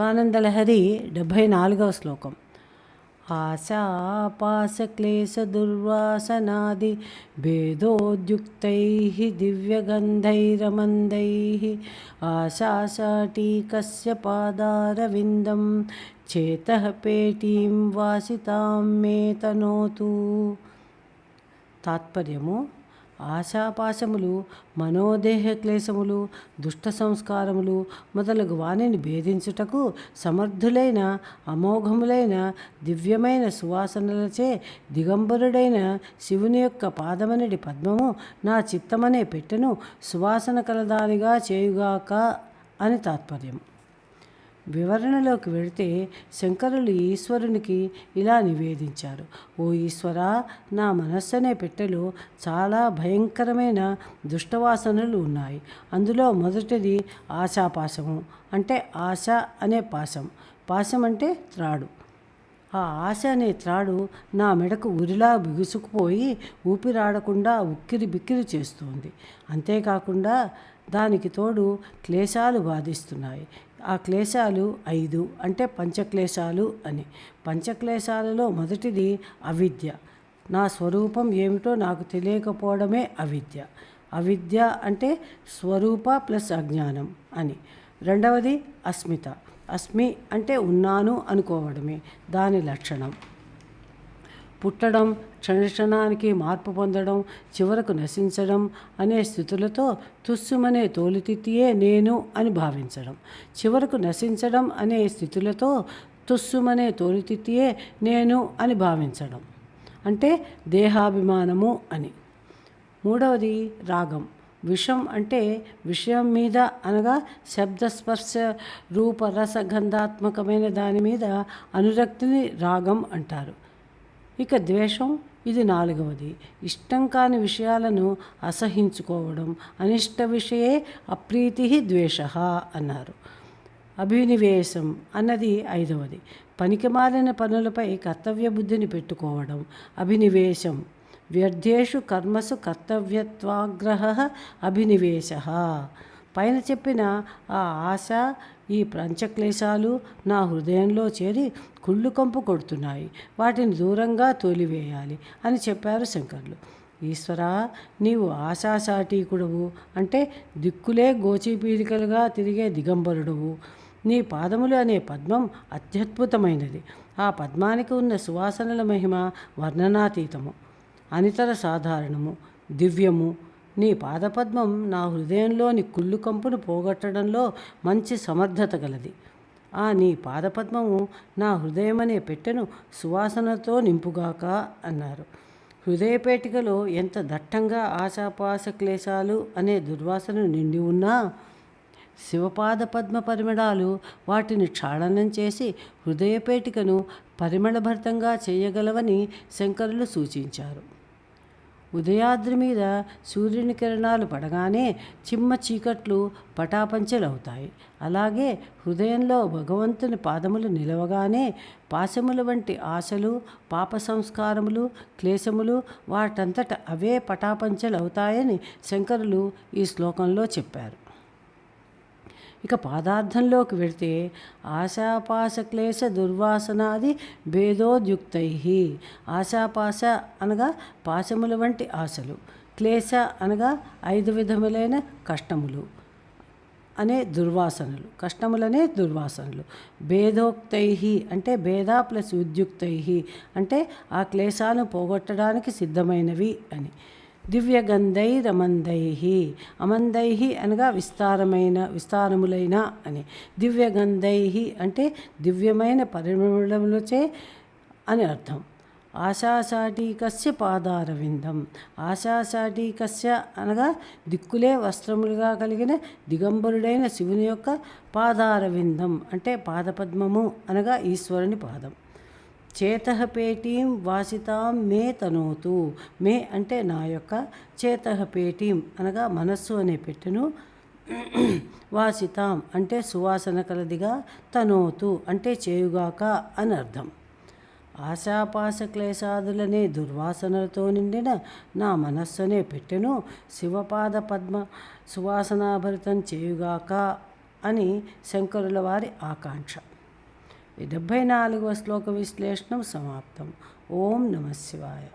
ఆనందలహరి 74వ శ్లోకం. ఆశాపాశక్లేశదుర్వాసనాది భేదోద్యుక్తైః దివ్యగంధైరమందైః ఆశాశాటీకస్య పాదారవిందం చేతః పేటీం వాసితాం మే తనోతు. తాత్పర్యము: ఆశాపాశములు, మనోదేహ క్లేశములు, దుష్ట సంస్కారములు మొదలగు వానిని భేదించుటకు సమర్థులైన అమోఘములైన దివ్యమైన సువాసనలచే దిగంబరుడైన శివుని యొక్క పాదమనడి పద్మము నా చిత్తమనే పెట్టెను సువాసన కలదానిగా చేయుగాక అని తాత్పర్యం. వివరణలోకి వెళితే శంకరులు ఈశ్వరునికి ఇలా నివేదించారు: ఓ ఈశ్వరా, నా మనస్సు అనే పెట్టెలో చాలా భయంకరమైన దుష్టవాసనలు ఉన్నాయి. అందులో మొదటిది ఆశాపాశము, అంటే ఆశ అనే పాశం. పాశం అంటే త్రాడు. ఆ ఆశ అనే త్రాడు నా మెడకు ఉరిలా బిగుసుకుపోయి ఊపిరాడకుండా ఉక్కిరి బిక్కిరి చేస్తుంది. అంతేకాకుండా దానికి తోడు క్లేశాలు బాధిస్తున్నాయి. ఆ క్లేశాలు 5, అంటే పంచక్లేశాలు అని. పంచక్లేశాలలో మొదటిది అవిద్య. నా స్వరూపం ఏమిటో నాకు తెలియకపోవడమే అవిద్య. అవిద్య అంటే స్వరూప ప్లస్ అజ్ఞానం అని. రెండవది అస్మిత. అస్మి అంటే ఉన్నాను అనుకోవడమే దాని లక్షణం. పుట్టడం, క్షణక్షణానికి మార్పు పొందడం, చివరకు నశించడం అనే స్థితులతో తుస్సుమనే తోలుతిత్తియే నేను అని భావించడం. చివరకు నశించడం అనే స్థితులతో తుస్సుమనే తోలుతిత్తియే నేను అని భావించడం, అంటే దేహాభిమానము అని. మూడవది రాగం. విషం అంటే విషయం మీద, అనగా శబ్దస్పర్శ రూపరసగంధాత్మకమైన దాని మీద అనురక్తిని రాగం అంటారు. ఇక ద్వేషం, ఇది 4వది. ఇష్టం కాని విషయాలను అసహించుకోవడం. అనిష్ట విషయే అప్రీతి ద్వేషః అన్నారు. అభినివేశం అన్నది 5వది. పనికిమాలిన పనులపై కర్తవ్య బుద్ధిని పెట్టుకోవడం అభినివేశం. వ్యర్థేషు కర్మసు కర్తవ్యత్వాగ్రహః అభినివేశః. పైన చెప్పిన ఆ ఆశ, ఈ పంచక్లేశాలు నా హృదయంలో చేరి కుళ్ళు కంపు కొడుతున్నాయి. వాటిని దూరంగా తోలివేయాలి అని చెప్పారు శంకరులు. ఈశ్వరా, నీవు ఆశాశాటీకుడవు, అంటే దిక్కులే గోచీపీడికలుగా తిరిగే దిగంబరుడవు. నీ పాదములు అనే పద్మం అత్యద్భుతమైనది. ఆ పద్మానికి ఉన్న సువాసనల మహిమ వర్ణనాతీతము, అనితర సాధారణము, దివ్యము. నీ పాదపద్మం నా హృదయంలోని కుళ్ళు కంపును పోగొట్టడంలో మంచి సమర్థత గలది. ఆ నీ పాదపద్మము నా హృదయమనే పెట్టెను సువాసనతో నింపుగాక అన్నారు. హృదయపేటికలో ఎంత దట్టంగా ఆశాపాశ క్లేశాలు అనే దుర్వాసన నిండి ఉన్నా శివపాద పద్మ పరిమళాలు వాటిని క్షాళనం చేసి హృదయపేటికను పరిమళభరితంగా చేయగలవని శంకరులు సూచించారు. ఉదయాద్రి మీద సూర్యుని కిరణాలు పడగానే చిమ్మ చీకట్లు పటాపంచలవుతాయి. అలాగే హృదయంలో భగవంతుని పాదములు నిలవగానే పాశముల వంటి ఆశలు, పాప సంస్కారములు, క్లేశములు వాటంతట అవే పటాపంచలవుతాయని శంకరులు ఈ శ్లోకంలో చెప్పారు. ఇక పాదార్థంలోకి వెళితే ఆశాపాశక్లేశ దుర్వాసనాది భేదోద్యుక్తై. ఆశాపాశ అనగా పాశముల వంటి ఆశలు, క్లేశ అనగా 5 విధములైన కష్టములు అనే దుర్వాసనలు, కష్టములనే దుర్వాసనలు. భేదోక్తై అంటే భేద ప్లస్ ఉద్యుక్తై, అంటే ఆ క్లేశాలను పోగొట్టడానికి సిద్ధమైనవి అని. దివ్యగంధైరమందై. అమందై అనగా విస్తారములైన అని. దివ్యగంధై అంటే దివ్యమైన పరిమళములచే అని అర్థం. ఆశాశాటీకస్య పాదారవిందం. ఆశాశాటీకస్య అనగా దిక్కులే వస్త్రములుగా కలిగిన దిగంబరుడైన శివుని యొక్క పాదారవిందం, అంటే పాదపద్మము అనగా ఈశ్వరుని పాదం. చేతః పేటీం వాసితాం మే తనోతు. మే అంటే నా యొక్క, చేతః పేటీం అనగా మనస్సు అనే పెట్టెను, వాసితాం అంటే సువాసన కలదిగా, తనోతు అంటే చేయుగాక అని అర్థం. ఆశాపాశ క్లేశాదులనే దుర్వాసనలతో నిండిన నా మనస్సు అనే పెట్టెను శివపాద పద్మ సువాసనాభరితం చేయుగాక అని శంకరుల వారి ఆకాంక్ష. ఈ 74వ శ్లోక విశ్లేషణం సమాప్తం. ఓం నమ శివాయ.